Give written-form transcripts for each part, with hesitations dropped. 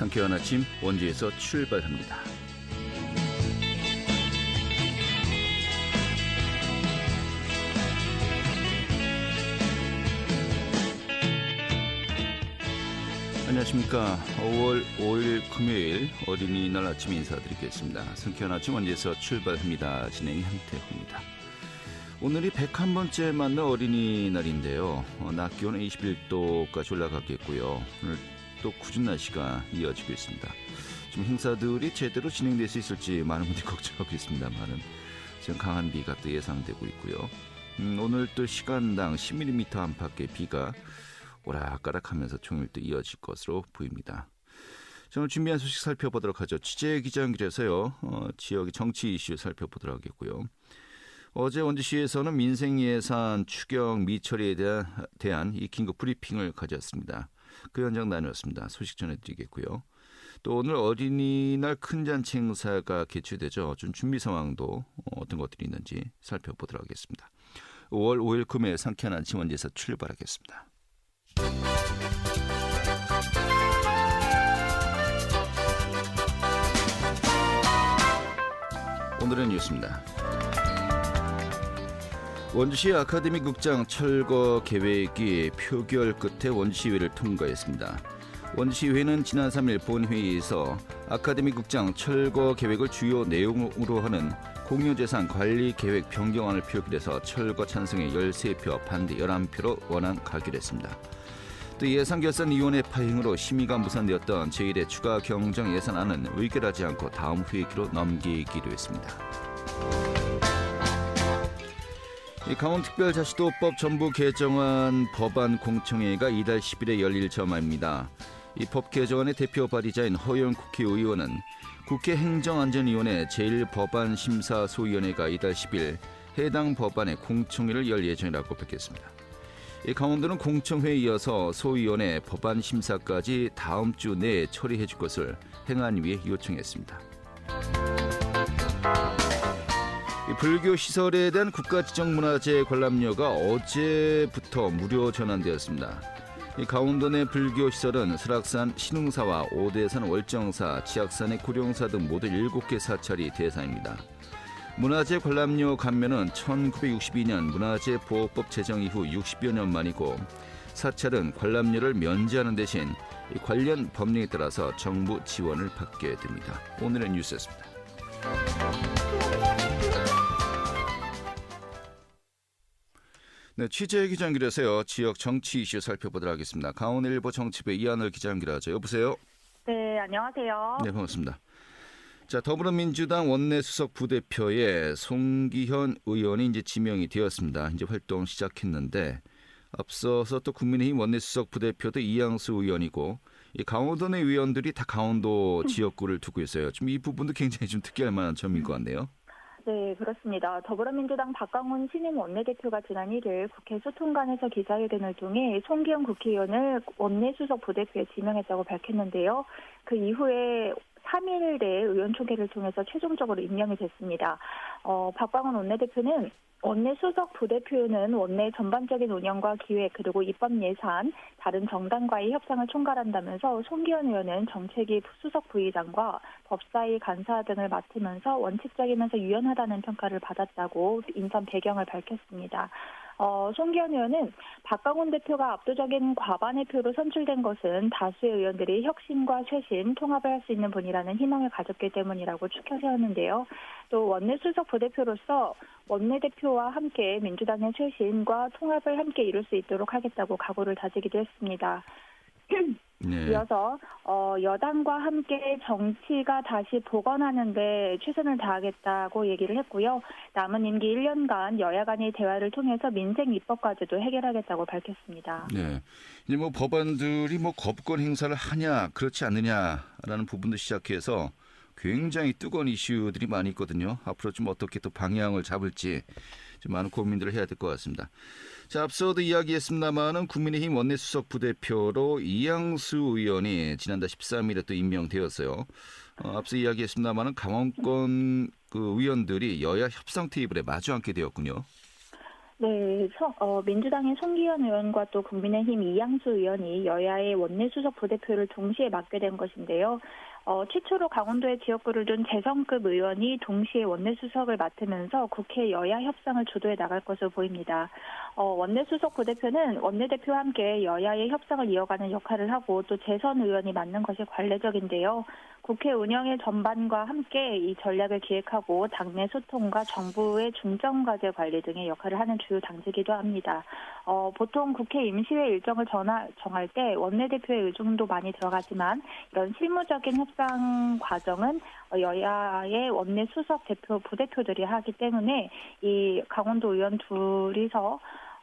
상쾌한 아침 원주에서 출발합니다. 안녕하십니까. 5월 5일 금요일 어린이날 아침 인사드리겠습니다. 상쾌한 아침 원주에서 출발합니다. 진행 현태훈입니다. 오늘이 101번째 맞는 어린이날인데요. 낮 기온은 21도까지 올라갔겠고요. 오늘 또 궂은 날씨가 이어지고 있습니다. 지금 행사들이 제대로 진행될 수 있을지 많은 분들이 걱정하고 있습니다만은 지금 강한 비가 또 예상되고 있고요. 오늘 또 시간당 10mm 안팎의 비가 오락가락하면서 종일 또 이어질 것으로 보입니다. 자, 오늘 준비한 소식 살펴보도록 하죠. 취재 기자 연결해서요. 지역의 정치 이슈 살펴보도록 하겠고요. 어제 원주시에서는 민생 예산 추경 미처리에 대한 이 긴급 브리핑을 가졌습니다. 그 현장 다녀왔습니다. 소식 전해드리겠고요. 또 오늘 어린이날 큰 잔치 행사가 개최되죠. 좀 준비 상황도 어떤 것들이 있는지 살펴보도록 하겠습니다. 5월 5일 금요일 상쾌한 아침 원주에서 출발하겠습니다. 오늘의 뉴스입니다. 원주시 아카데미 극장 철거 계획이 표결 끝에 원주시의회를 통과했습니다. 원주시의회는 지난 3일 본회의에서 아카데미 극장 철거 계획을 주요 내용으로 하는 공유재산 관리 계획 변경안을 표결해서 철거 찬성에 13표, 반대 11표로 원안 가결했습니다. 또 예산결산위원회 파행으로 심의가 무산되었던 제1회 추가 경정 예산안은 의결하지 않고 다음 회기로 넘기기로 했습니다. 강원특별자치도법 전부 개정안 법안 공청회가 이달 10일에 열릴 전망입니다. 이 법 개정안의 대표 발의자인 허영 국회의원은 국회 행정안전위원회 제1법안심사소위원회가 이달 10일 해당 법안의 공청회를 열 예정이라고 밝혔습니다. 강원도는 공청회에 이어서 소위원회 법안 심사까지 다음 주 내에 처리해 줄 것을 행안위에 요청했습니다. 불교 시설에 대한 국가지정문화재 관람료가 어제부터 무료 전환되었습니다. 강원도 내 불교 시설은 설악산 신흥사와 오대산 월정사, 지악산의 고령사 등 모두 7개 사찰이 대상입니다. 문화재 관람료 감면은 1962년 문화재보호법 제정 이후 60여 년 만이고 사찰은 관람료를 면제하는 대신 관련 법령에 따라서 정부 지원을 받게 됩니다. 오늘의 뉴스였습니다. 네, 취재 기자 연결해서요. 지역 정치 이슈 살펴보도록 하겠습니다. 강원일보 정치부 이하늘 기자 연결하죠. 여보세요? 네, 안녕하세요. 네, 반갑습니다. 자, 더불어민주당 원내수석 부대표에 송기현 의원이 이제 지명이 되었습니다. 이제 활동 시작했는데 앞서서 또 국민의힘 원내수석 부대표도 이양수 의원이고 이 강원도 내 의원들이 다 강원도 지역구를 두고 있어요. 좀 이 부분도 굉장히 좀 특이할 만한 점인 것 같네요. 네, 그렇습니다. 더불어민주당 박광훈 신임 원내대표가 지난 1일 국회 소통관에서 기자회견을 통해 송기현 국회의원을 원내수석 부대표에 지명했다고 밝혔는데요. 그 이후에 3일 내 의원총회를 통해서 최종적으로 임명이 됐습니다. 박광훈 원내대표는 원내수석 부대표는 원내 전반적인 운영과 기획 그리고 입법 예산, 다른 정당과의 협상을 총괄한다면서 송기현 의원은 정책위 수석 부의장과 법사위 간사 등을 맡으면서 원칙적이면서 유연하다는 평가를 받았다고 인선 배경을 밝혔습니다. 송기현 의원은 박광훈 대표가 압도적인 과반의 표로 선출된 것은 다수의 의원들이 혁신과 쇄신, 통합을 할 수 있는 분이라는 희망을 가졌기 때문이라고 추켜 세웠는데요. 또 원내수석 부대표로서 원내대표와 함께 민주당의 쇄신과 통합을 함께 이룰 수 있도록 하겠다고 각오를 다지기도 했습니다. 네. 이어서 여당과 함께 정치가 다시 복원하는 데 최선을 다하겠다고 얘기를 했고요. 남은 임기 1년간 여야 간의 대화를 통해서 민생 입법까지도 해결하겠다고 밝혔습니다. 네. 이제 뭐 법안들이 뭐 거부권 행사를 하냐 그렇지 않느냐라는 부분도 시작해서 굉장히 뜨거운 이슈들이 많이 있거든요. 앞으로 좀 어떻게 또 방향을 잡을지 좀 많은 고민들을 해야 될 것 같습니다. 자, 앞서도 이야기했습니다만은 국민의힘 원내수석 부대표로 이양수 의원이 지난달 13일에 또 임명되었어요. 앞서 이야기했습니다만은 강원권 그 의원들이 여야 협상 테이블에 마주 앉게 되었군요. 네, 민주당의 송기현 의원과 또 국민의힘 이양수 의원이 여야의 원내수석 부대표를 동시에 맡게 된 것인데요. 최초로 강원도에 지역구를 둔 재선급 의원이 동시에 원내수석을 맡으면서 국회 여야 협상을 주도해 나갈 것으로 보입니다. 원내수석 부대표는 원내대표와 함께 여야의 협상을 이어가는 역할을 하고 또 재선 의원이 맡는 것이 관례적인데요. 국회 운영의 전반과 함께 이 전략을 기획하고 당내 소통과 정부의 중점과제 관리 등의 역할을 하는 주요 당직이기도 합니다. 보통 국회 임시회 일정을 정할 때 원내대표의 의중도 많이 들어가지만 이런 실무적인 협상 과정은 여야의 원내 수석 대표 부대표들이 하기 때문에 이 강원도 의원 둘이서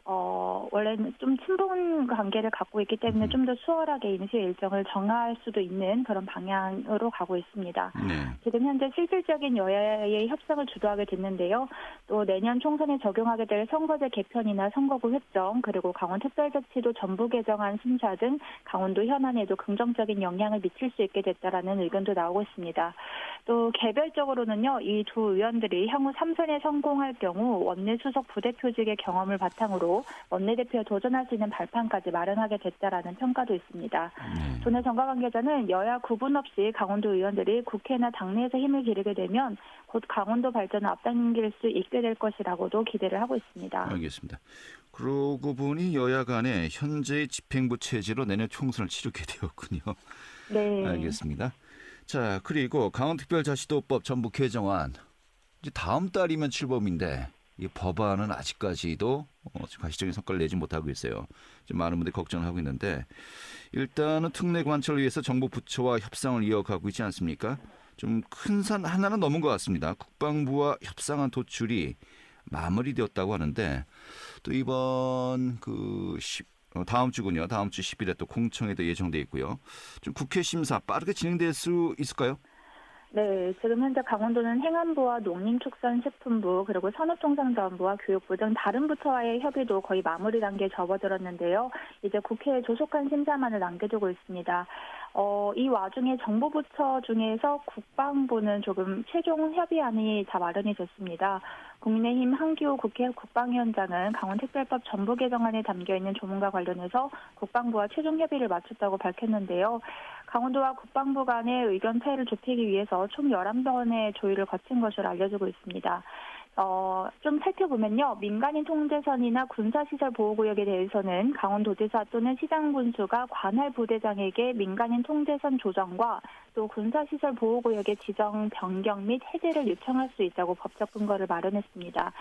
원래는 좀 친분 관계를 갖고 있기 때문에 좀 더 수월하게 임시 일정을 정할 수도 있는 그런 방향으로 가고 있습니다. 네. 지금 현재 실질적인 여야의 협상을 주도하게 됐는데요. 또 내년 총선에 적용하게 될 선거제 개편이나 선거구 획정 그리고 강원특별자치도 전부 개정안 심사 등 강원도 현안에도 긍정적인 영향을 미칠 수 있게 됐다라는 의견도 나오고 있습니다. 또 개별적으로는요. 이 두 의원들이 향후 3선에 성공할 경우 원내수석 부대표직의 경험을 바탕으로 원내대표에 도전할 수 있는 발판까지 마련하게 됐다라는 평가도 있습니다. 도내 정가 관계자는 여야 구분 없이 강원도 의원들이 국회나 당내에서 힘을 기르게 되면 곧 강원도 발전을 앞당길 수 있게 될 것이라고도 기대를 하고 있습니다. 알겠습니다. 그러고 보니 여야 간에 현재의 집행부 체제로 내년 총선을 치르게 되었군요. 네. 알겠습니다. 자, 그리고 강원특별자치도법 전부 개정안 이제 다음 달이면 출범인데 이 법안은 아직까지도 가시적인 성과를 내지 못하고 있어요. 지금 많은 분들이 걱정을 하고 있는데 일단은 특례 관철을 위해서 정부 부처와 협상을 이어가고 있지 않습니까? 좀 큰 산 하나는 넘은 것 같습니다. 국방부와 협상안 도출이 마무리되었다고 하는데 또 이번 다음 주군요. 다음 주 10일에 또 공청회도 예정돼 있고요. 좀 국회 심사 빠르게 진행될 수 있을까요? 네, 지금 현재 강원도는 행안부와 농림축산식품부 그리고 산업통상자원부와 교육부 등 다른 부처와의 협의도 거의 마무리 단계에 접어들었는데요. 이제 국회에 조속한 심사만을 남겨두고 있습니다. 이 와중에 정부 부처 중에서 국방부는 조금 최종 협의안이 다 마련이 됐습니다. 국민의힘 한기호 국회 국방위원장은 강원특별법 전부 개정안에 담겨있는 조문과 관련해서 국방부와 최종 협의를 마쳤다고 밝혔는데요. 강원도와 국방부 간의 의견 차이를 좁히기 위해서 총 11번의 조율을 거친 것으로 알려지고 있습니다. 좀 살펴보면요. 민간인 통제선이나 군사시설 보호구역에 대해서는 강원도지사 또는 시장군수가 관할 부대장에게 민간인 통제선 조정과 또 군사시설 보호구역의 지정 변경 및 해제를 요청할 수 있다고 법적 근거를 마련했습니다.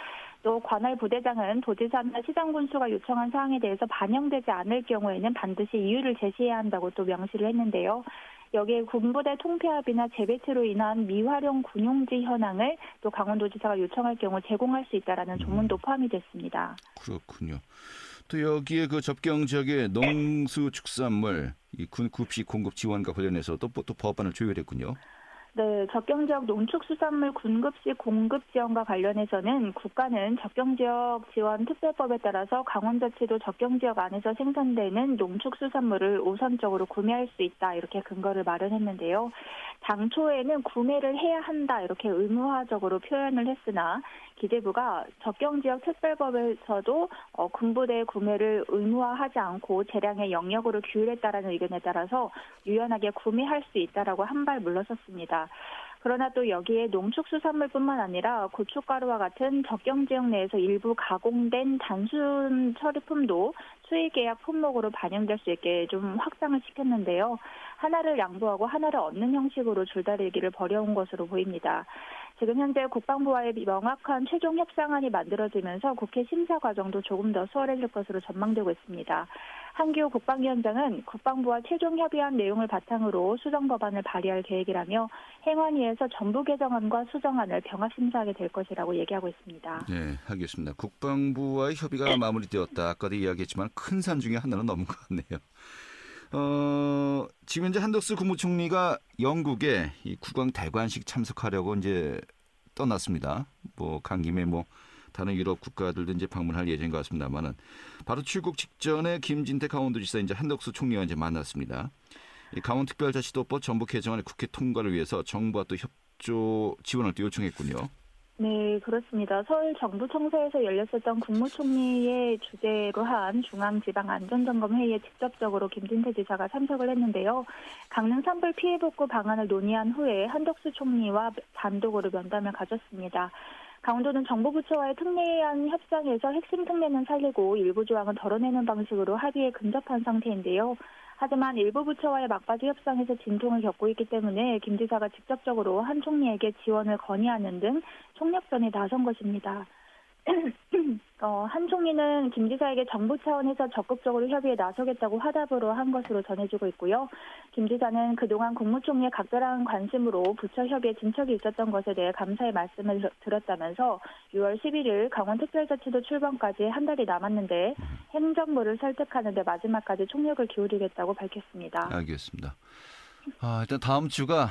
또 관할 부대장은 도지사나 시장군수가 요청한 사항에 대해서 반영되지 않을 경우에는 반드시 이유를 제시해야 한다고 또 명시를 했는데요. 여기에 군부대 통폐합이나 재배치로 인한 미활용 군용지 현황을 또 강원도지사가 요청할 경우 제공할 수 있다라는 조문도 포함이 됐습니다. 그렇군요. 또 여기에 그 접경 지역의 농수축산물 이 군 급식 공급 지원과 관련해서 또 법안을 조율했군요. 네, 접경지역 농축수산물 군급식 공급 지원과 관련해서는 국가는 접경지역 지원 특별법에 따라서 강원자치도 접경지역 안에서 생산되는 농축수산물을 우선적으로 구매할 수 있다 이렇게 근거를 마련했는데요. 당초에는 구매를 해야 한다 이렇게 의무화적으로 표현을 했으나 기재부가 접경지역 특별법에서도 군부대 구매를 의무화하지 않고 재량의 영역으로 규율했다라는 의견에 따라서 유연하게 구매할 수 있다라고 한 발 물러섰습니다. 그러나 또 여기에 농축수산물뿐만 아니라 고춧가루와 같은 접경지역 내에서 일부 가공된 단순 처리품도 수의계약 품목으로 반영될 수 있게 좀 확장을 시켰는데요. 하나를 양보하고 하나를 얻는 형식으로 줄다리기를 벌여온 것으로 보입니다. 지금 현재 국방부와의 명확한 최종 협상안이 만들어지면서 국회 심사 과정도 조금 더 수월해질 것으로 전망되고 있습니다. 한기호 국방위원장은 국방부와 최종 협의한 내용을 바탕으로 수정법안을 발의할 계획이라며 행안위에서 전부 개정안과 수정안을 병합 심사하게 될 것이라고 얘기하고 있습니다. 네, 알겠습니다. 국방부와의 협의가 마무리되었다. 아까도 이야기했지만 큰 산 중에 하나는 넘은 것 같네요. 지금 이제 한덕수 국무총리가 영국에 이 국왕 대관식 참석하려고 이제 떠났습니다. 간 김에 다른 유럽 국가들도 이제 방문할 예정인 것 같습니다만은 바로 출국 직전에 김진태 강원도지사 이제 한덕수 총리와 이제 만났습니다. 이 강원특별자치도법 전부 개정안의 국회 통과를 위해서 정부와 또 협조 지원을 또 요청했군요. 네, 그렇습니다. 서울 정부청사에서 열렸었던 국무총리의 주재로 한 중앙지방안전점검회의에 직접적으로 김진태 지사가 참석을 했는데요. 강릉 산불 피해 복구 방안을 논의한 후에 한덕수 총리와 단독으로 면담을 가졌습니다. 강원도는 정부부처와의 특례안 협상에서 핵심 특례는 살리고 일부 조항은 덜어내는 방식으로 합의에 근접한 상태인데요. 하지만 일부 부처와의 막바지 협상에서 진통을 겪고 있기 때문에 김 지사가 직접적으로 한 총리에게 지원을 건의하는 등 총력전에 나선 것입니다. 한 총리는 김 지사에게 정부 차원에서 적극적으로 협의에 나서겠다고 화답으로 한 것으로 전해지고 있고요. 김 지사는 그동안 국무총리의 각별한 관심으로 부처 협의에 진척이 있었던 것에 대해 감사의 말씀을 드렸다면서 6월 11일 강원특별자치도 출범까지 한 달이 남았는데 행정부를 설득하는 데 마지막까지 총력을 기울이겠다고 밝혔습니다. 알겠습니다. 일단 다음 주가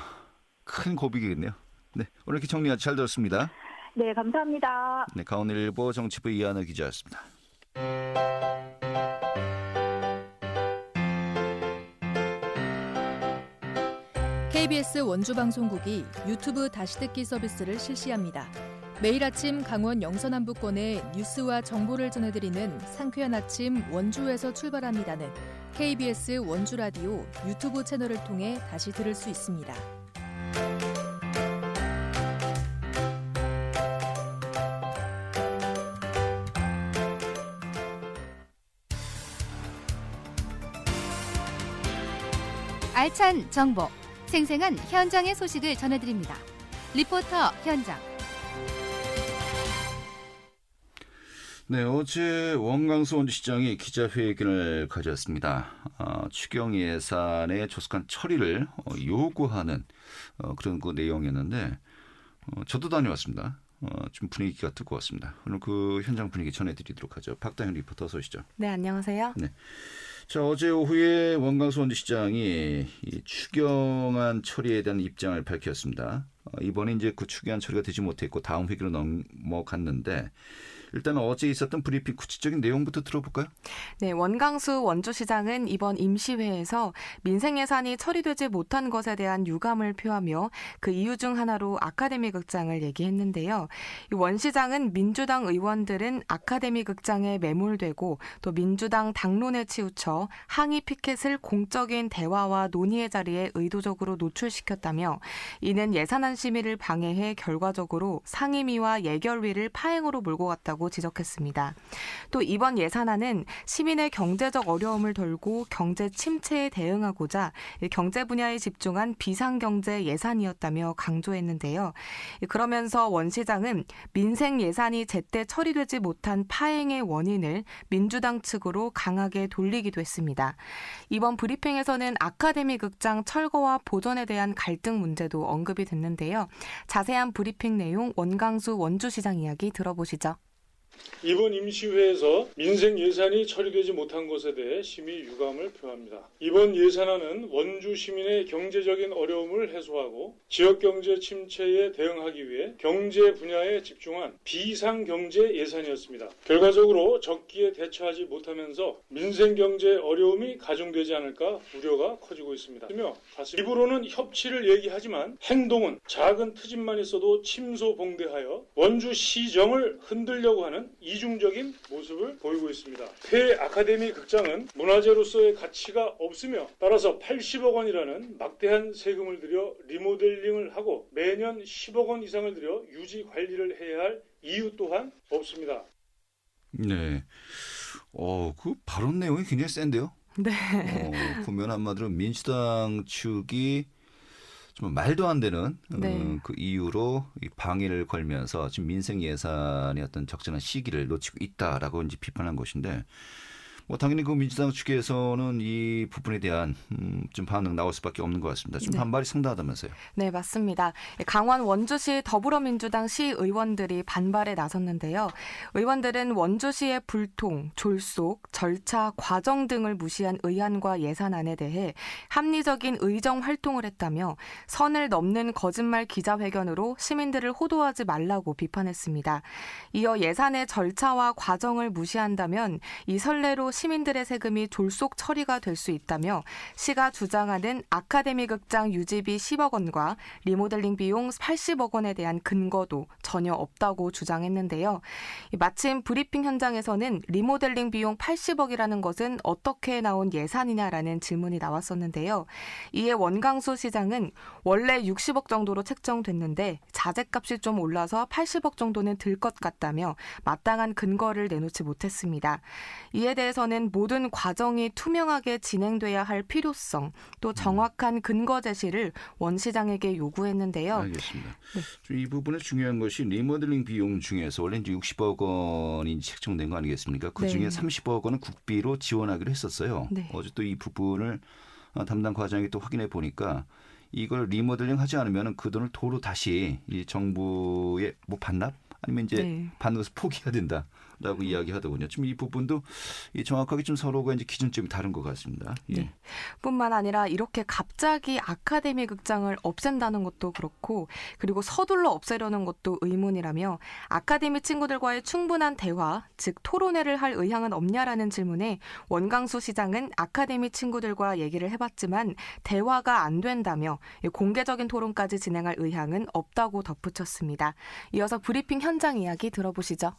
큰 고비겠네요. 네, 오늘 이렇게 정리 잘 들었습니다. 네, 감사합니다. 네, 강원일보 정치부 이하늘 기자였습니다. KBS 원주방송국이 유튜브 다시 듣기 서비스를 실시합니다. 매일 아침 강원 영서남부권의 뉴스와 정보를 전해드리는 상쾌한 아침 원주에서 출발합니다는 KBS 원주라디오 유튜브 채널을 통해 다시 들을 수 있습니다. 알찬 정보, 생생한 현장의 소식을 전해드립니다. 리포터 현장. 네, 어제 원광수 원주시장이 기자회견을 가졌습니다. 추경 예산의 조속한 처리를 요구하는 그런 그 내용이었는데 저도 다녀왔습니다. 좀 분위기가 뜨거웠습니다. 오늘 그 현장 분위기 전해드리도록 하죠. 박다현 리포터 어서 오시죠. 네, 안녕하세요. 네. 자, 어제 오후에 원광수 원주시장이 이 추경안 처리에 대한 입장을 밝혔습니다. 이번에 이제 그 추경안 처리가 되지 못했고 다음 회기로 넘어갔는데 일단 어제 있었던 브리핑 구체적인 내용부터 들어볼까요? 네, 원광수 원주시장은 이번 임시회에서 민생 예산이 처리되지 못한 것에 대한 유감을 표하며 그 이유 중 하나로 아카데미 극장을 얘기했는데요. 이 원 시장은 민주당 의원들은 아카데미 극장에 매몰되고 또 민주당 당론에 치우쳐 항의 피켓을 공적인 대화와 논의의 자리에 의도적으로 노출시켰다며 이는 예산안 심의를 방해해 결과적으로 상임위와 예결위를 파행으로 몰고 갔다고 지적했습니다. 또 이번 예산안은 시민의 경제적 어려움을 덜고 경제 침체에 대응하고자 경제 분야에 집중한 비상경제 예산이었다며 강조했는데요. 그러면서 원 시장은 민생 예산이 제때 처리되지 못한 파행의 원인을 민주당 측으로 강하게 돌리기도 했습니다. 이번 브리핑에서는 아카데미 극장 철거와 보존에 대한 갈등 문제도 언급이 됐는데요. 자세한 브리핑 내용 원광수 원주시장 이야기 들어보시죠. 이번 임시회에서 민생 예산이 처리되지 못한 것에 대해 심히 유감을 표합니다. 이번 예산안은 원주 시민의 경제적인 어려움을 해소하고 지역경제 침체에 대응하기 위해 경제 분야에 집중한 비상경제 예산이었습니다. 결과적으로 적기에 대처하지 못하면서 민생경제 어려움이 가중되지 않을까 우려가 커지고 있습니다. 입으로는 협치를 얘기하지만 행동은 작은 트집만 있어도 침소봉대하여 원주 시정을 흔들려고 하는 이중적인 모습을 보이고 있습니다. 폐 아카데미 극장은 문화재로서의 가치가 없으며 따라서 80억 원이라는 막대한 세금을 들여 리모델링을 하고 매년 10억 원 이상을 들여 유지 관리를 해야 할 이유 또한 없습니다. 네. 그 발언 내용이 굉장히 센데요. 네. 보면 한마디로 민주당 측이 좀 말도 안 되는 네. 그 이유로 이 방해를 걸면서 지금 민생 예산의 어떤 적절한 시기를 놓치고 있다라고 이제 비판한 것인데 뭐 당연히 그 민주당 측에서는 이 부분에 대한 좀 반응 나올 수밖에 없는 것 같습니다. 좀 네. 반발이 상당하다면서요. 네, 맞습니다. 강원 원주시 더불어민주당 시의원들이 반발에 나섰는데요. 의원들은 원주시의 불통, 졸속, 절차, 과정 등을 무시한 의안과 예산안에 대해 합리적인 의정 활동을 했다며 선을 넘는 거짓말 기자회견으로 시민들을 호도하지 말라고 비판했습니다. 이어 예산의 절차와 과정을 무시한다면 이 선례로 시민들의 세금이 졸속 처리가 될 수 있다며 시가 주장하는 아카데미 극장 유지비 10억 원과 리모델링 비용 80억 원에 대한 근거도 전혀 없다고 주장했는데요. 마침 브리핑 현장에서는 리모델링 비용 80억이라는 것은 어떻게 나온 예산이냐라는 질문이 나왔었는데요. 이에 원광수 시장은 원래 60억 정도로 책정됐는데 자재값이 좀 올라서 80억 정도는 들 것 같다며 마땅한 근거를 내놓지 못했습니다. 이에 대해서는 모든 과정이 투명하게 진행돼야 할 필요성, 또 정확한 근거 제시를 원 시장에게 요구했는데요. 알겠습니다. 이 부분에 중요한 것이 리모델링 비용 중에서 원래 이제 60억 원이 책정된 거 아니겠습니까? 그중에 30억 원은 국비로 지원하기로 했었어요. 어제 또 이 부분을 담당 과장이 또 확인해 보니까 이걸 리모델링 하지 않으면 그 돈을 도로 다시 이 정부에 뭐 반납? 아니면 이제 받는 것을 포기해야 된다라고 이야기하더군요. 지금 이 부분도 정확하게 좀 서로가 이제 기준점이 다른 것 같습니다. 예. 뿐만 아니라 이렇게 갑자기 아카데미 극장을 없앤다는 것도 그렇고 그리고 서둘러 없애려는 것도 의문이라며 아카데미 친구들과의 충분한 대화, 즉 토론회를 할 의향은 없냐라는 질문에 원광수 시장은 아카데미 친구들과 얘기를 해봤지만 대화가 안 된다며 공개적인 토론까지 진행할 의향은 없다고 덧붙였습니다. 이어서 브리핑 현장 이야기 들어보시죠.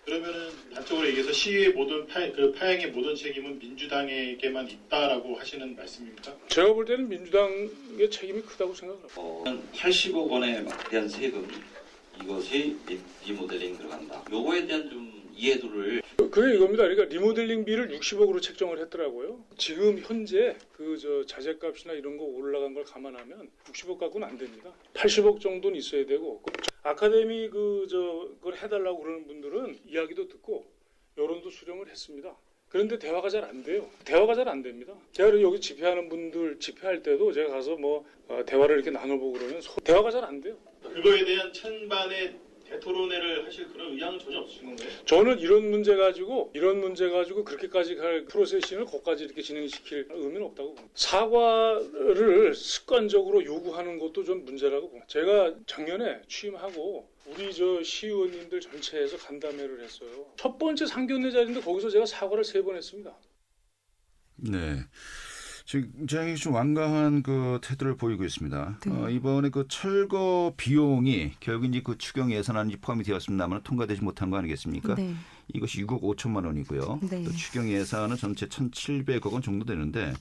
그러면은 단적으로 얘기해서 시위의 모든 파행의 모든 책임은 민주당에게만 있다라고 하시는 말씀입니까? 제가 볼 때는 민주당의 책임이 크다고 생각합니다. 80억 원에 대한 세금 이것이 리모델링 들어간다. 요거에 대한 좀 이해도를 그게 이겁니다. 그러니까 리모델링비를 60억으로 책정을 했더라고요. 지금 현재 자재값이나 이런 거 올라간 걸 감안하면 60억 갖고는 안 됩니다. 80억 정도는 있어야 되고 아카데미 그걸 해달라고 그러는 분들은 이야기도 듣고 여론도 수렴을 했습니다. 그런데 대화가 잘 안 돼요. 대화가 잘 안 됩니다. 제가 여기 집회하는 분들 집회할 때도 제가 가서 대화를 이렇게 나눠보고 그러면 대화가 잘 안 돼요. 그거에 대한 찬반의 대토론회를 하실 그런 의향은 전혀 없으신 건가요? 저는 이런 문제 가지고 그렇게까지 갈 프로세싱을 거기까지 이렇게 진행시킬 의미는 없다고 봅니다. 사과를 습관적으로 요구하는 것도 좀 문제라고 봅니다. 제가 작년에 취임하고 우리 시의원님들 전체에서 간담회를 했어요. 첫 번째 상견례 자리인데 거기서 제가 사과를 3번 했습니다. 네. 지금 굉장히 좀 완강한 그 태도를 보이고 있습니다. 이번에 그 철거 비용이 결국 이제 그 추경 예산안이 포함이 되었습니다만 통과되지 못한 거 아니겠습니까? 이것이 6억 5천만 원이고요. 또 추경 예산은 전체 1,700억 원 정도 되는데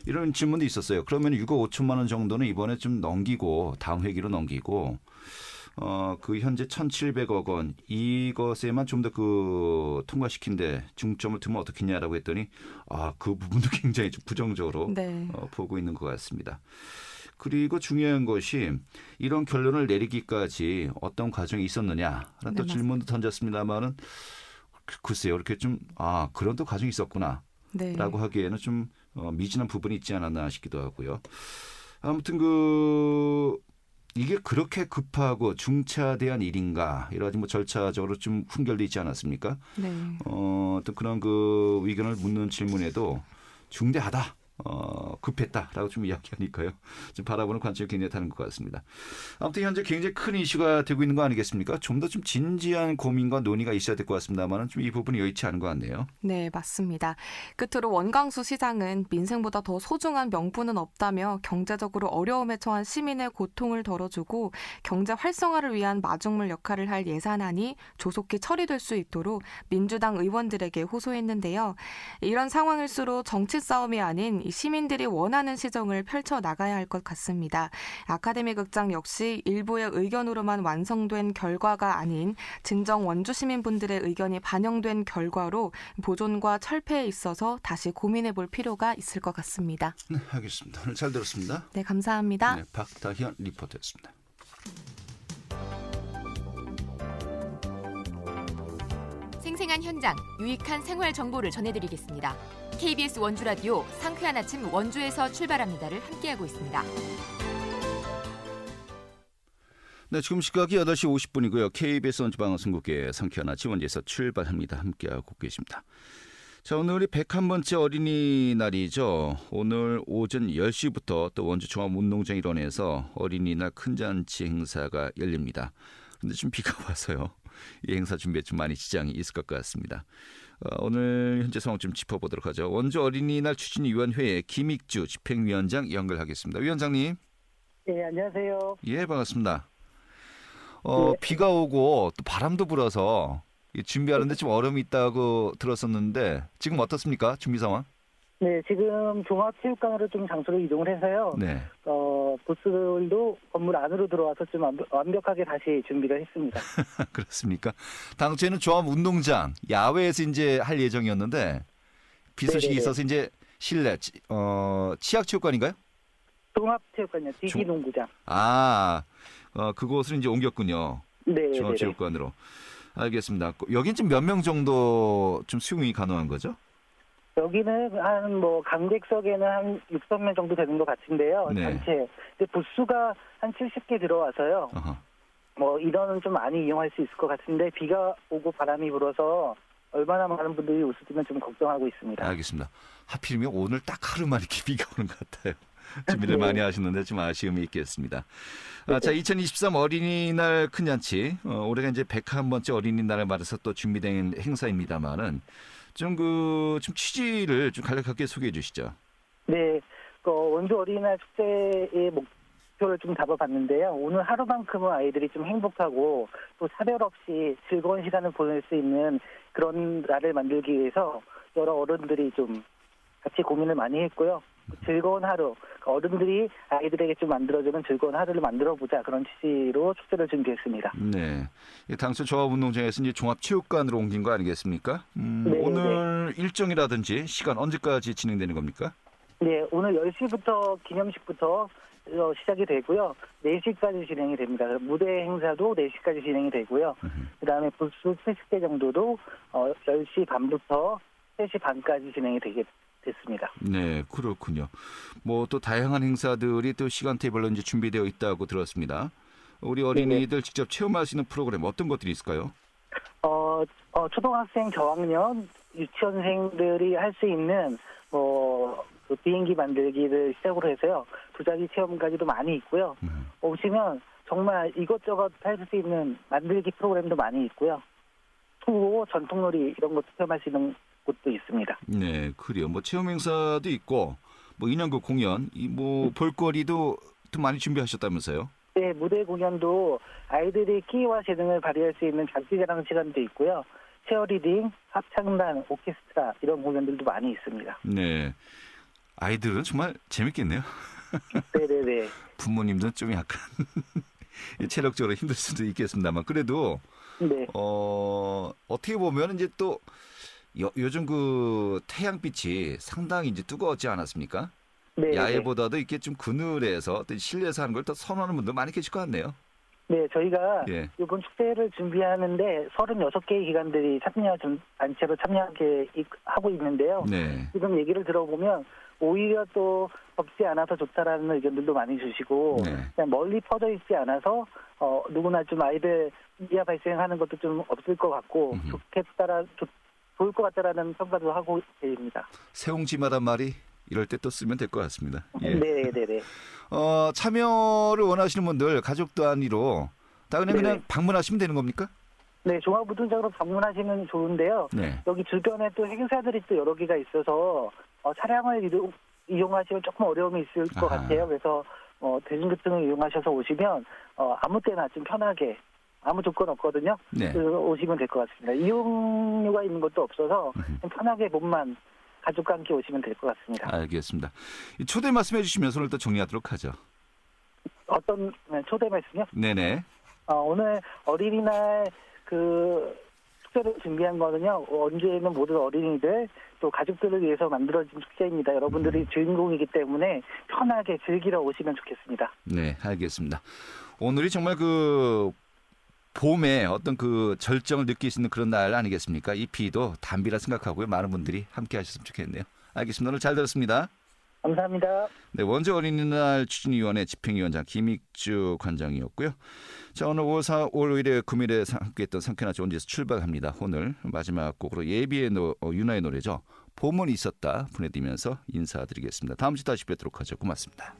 이런 질문도 있었어요. 그러면 6억 5천만 원 정도는 이번에 좀 넘기고 다음 회기로 넘기고 그 현재 1,700억 원 이것에만 좀 더 통과시킨데 중점을 두면 어떻겠냐라고 했더니 그 부분도 굉장히 좀 부정적으로 보고 있는 것 같습니다. 그리고 중요한 것이 이런 결론을 내리기까지 어떤 과정이 있었느냐라는 또 질문도 던졌습니다만은 글쎄요, 이렇게 좀 그런 또 과정이 있었구나라고 하기에는 좀 미진한 부분이 있지 않았나 싶기도 하고요. 아무튼 이게 그렇게 급하고 중차대한 일인가 여러 가지 절차적으로 좀 훈결돼 있지 않았습니까? 또 그런 의견을 묻는 질문에도 중대하다. 급했다라고 좀 이야기하니까요. 좀 바라보는 관점이 굉장히 다른 것 같습니다. 아무튼 현재 굉장히 큰 이슈가 되고 있는 거 아니겠습니까? 좀 더 좀 진지한 고민과 논의가 있어야 될 것 같습니다만 좀 이 부분이 여의치 않은 것 같네요. 네, 맞습니다. 끝으로 원광수 시장은 민생보다 더 소중한 명분은 없다며 경제적으로 어려움에 처한 시민의 고통을 덜어주고 경제 활성화를 위한 마중물 역할을 할 예산안이 조속히 처리될 수 있도록 민주당 의원들에게 호소했는데요. 이런 상황일수록 정치 싸움이 아닌 시민들이 원하는 시정을 펼쳐나가야 할 것 같습니다. 아카데미 극장 역시 일부의 의견으로만 완성된 결과가 아닌 진정 원주 시민분들의 의견이 반영된 결과로 보존과 철폐에 있어서 다시 고민해 볼 필요가 있을 것 같습니다. 네, 알겠습니다. 오늘 잘 들었습니다. 네, 감사합니다. 네, 박다현 리포터였습니다. 생생한 현장, 유익한 생활 정보를 전해드리겠습니다. KBS 원주 라디오 상쾌한 아침 원주에서 출발합니다를 함께하고 있습니다. 네, 지금 시각이 8시 50분이고요. KBS 원주 방송국의 상쾌한 아침 원주에서 출발합니다. 함께하고 계십니다. 자, 오늘이 101번째 어린이날이죠. 오늘 오전 10시부터 또 원주 종합운동장 일원에서 어린이날 큰 잔치 행사가 열립니다. 그런데 좀 비가 와서요. 이 행사 준비에 좀 많이 지장이 있을 것 같습니다. 오늘 현재 상황 좀 짚어보도록 하죠. 원주 어린이날 추진위원회의 김익주 집행위원장 연결하겠습니다. 위원장님. 네, 안녕하세요. 예, 반갑습니다. 네. 비가 오고 또 바람도 불어서 준비하는데 좀 어려움이 있다고 들었었는데 지금 어떻습니까? 준비 상황? 네, 지금 종합체육관으로 좀 장소를 이동을 해서요. 네. 부스들도 건물 안으로 들어와서 좀 완벽하게 다시 준비를 했습니다. 그렇습니까? 당초에는 종합운동장 야외에서 이제 할 예정이었는데 비 소식이 네네네. 있어서 이제 실내 치약체육관인가요? 종합체육관이요. 디기농구장. 그곳을 이제 옮겼군요. 네, 종합체육관으로. 알겠습니다. 여긴 지금 몇 명 정도 좀 수용이 가능한 거죠? 여기는 관객석에는 한 600명 정도 되는 것 같은데요. 네. 단체. 근데 부스가 한 70개 들어와서요. 어허. 인원은 좀 많이 이용할 수 있을 것 같은데 비가 오고 바람이 불어서 얼마나 많은 분들이 웃을지는 좀 걱정하고 있습니다. 알겠습니다. 하필이면 오늘 딱 하루만 이렇게 비가 오는 것 같아요. 준비를 많이 하셨는데 좀 아쉬움이 있겠습니다. 자, 2023 어린이날 큰잔치. 올해가 이제 101번째 어린이날을 맞아서 또 준비된 행사입니다만은 좀 취지를 좀 간략하게 소개해 주시죠. 네, 원주 어린이날 축제의 목표를 좀 잡아봤는데요. 오늘 하루만큼은 아이들이 좀 행복하고 또 사별 없이 즐거운 시간을 보낼 수 있는 그런 날을 만들기 위해서 여러 어른들이 좀 같이 고민을 많이 했고요. 즐거운 하루, 어른들이 아이들에게 좀 만들어주는 즐거운 하루를 만들어보자 그런 취지로 축제를 준비했습니다. 네, 당초 종합운동장에서 이제 종합체육관으로 옮긴 거 아니겠습니까? 네, 오늘 일정이라든지 시간 언제까지 진행되는 겁니까? 네, 오늘 10시부터 기념식부터 시작이 되고요. 4시까지 진행이 됩니다. 무대 행사도 4시까지 진행이 되고요. 그다음에 부스 70개 정도도 10시 반부터 3시 반까지 진행이 됐습니다. 네, 그렇군요. 또 다양한 행사들이 또 시간대별로 이제 준비되어 있다고 들었습니다. 우리 어린이들 직접 체험할 수 있는 프로그램 어떤 것들이 있을까요? 초등학생 저학년 유치원생들이 할 수 있는 그 비행기 만들기를 시작으로 해서요. 도자기 체험까지도 많이 있고요. 오시면 정말 이것저것 할 수 있는 만들기 프로그램도 많이 있고요. 투고, 전통놀이 이런 것도 체험할 수 있는 곳도 있습니다. 네, 그래요. 체험 행사도 있고, 인형극 공연, 볼거리도 또 많이 준비하셨다면서요? 네, 무대 공연도 아이들이 끼와 재능을 발휘할 수 있는 장기자랑 시간도 있고요. 체어리딩, 합창단, 오케스트라 이런 공연들도 많이 있습니다. 네, 아이들은 정말 재밌겠네요. 네네네. 부모님들은 좀 약간 체력적으로 힘들 수도 있겠습니다만 그래도 네. 어떻게 보면 이제 또 요즘 태양빛이 상당히 이제 뜨거웠지 않았습니까? 네. 야외보다도 이렇게 좀 그늘에서 실내에서 하는 걸 더 선호하는 분들 많이 계실 것 같네요. 네, 저희가 이번 축제를 준비하는데 36개의 기관들이 단체로 참여하게 하고 있는데요. 네. 지금 얘기를 들어보면 오히려 또 덥지 않아서 좋다라는 의견들도 많이 주시고 그냥 멀리 퍼져 있지 않아서 누구나 좀 아이들 이하 발생하는 것도 좀 없을 것 같고 좋을 것 같다라는 평가도 하고 계십니다. 세옹지마란 말이 이럴 때 또 쓰면 될 것 같습니다. 예. 네네네. 참여를 원하시는 분들 가족 단위로 다 그냥 방문하시면 되는 겁니까? 네, 종합운동장으로 방문하시면 좋은데요. 네. 여기 주변에 또 행사들이 또 여러 개가 있어서 차량을 이용하시면 조금 어려움이 있을 것 같아요. 그래서 대중교통을 이용하셔서 오시면 아무 때나 좀 편하게 아무 조건 없거든요. 네. 오시면 될 것 같습니다. 이용료가 있는 것도 없어서 편하게 몸만 가족과 함께 오시면 될 것 같습니다. 알겠습니다. 초대 말씀해 주시면서 오늘 또 정리하도록 하죠. 어떤 초대 말씀이요? 네네. 오늘 어린이날 축제를 준비한 거는요. 원주에 있는 모든 어린이들 또 가족들을 위해서 만들어진 축제입니다. 여러분들이 주인공이기 때문에 편하게 즐기러 오시면 좋겠습니다. 네, 알겠습니다. 오늘이 정말 봄의 어떤 절정을 느낄 수 있는 그런 날 아니겠습니까? 이 비도 단비라 생각하고요. 많은 분들이 함께 하셨으면 좋겠네요. 알겠습니다. 오늘 잘 들었습니다. 감사합니다. 네, 원주 어린이날 추진위원회 집행위원장 김익주 관장이었고요. 자, 오늘 5일에 금요일에 함께했던 상쾌한 원주에서 출발합니다. 오늘 마지막 곡으로 예비의 윤하의 노래죠. 봄은 있었다 보내드리면서 인사드리겠습니다. 다음 주 다시 뵙도록 하죠. 고맙습니다.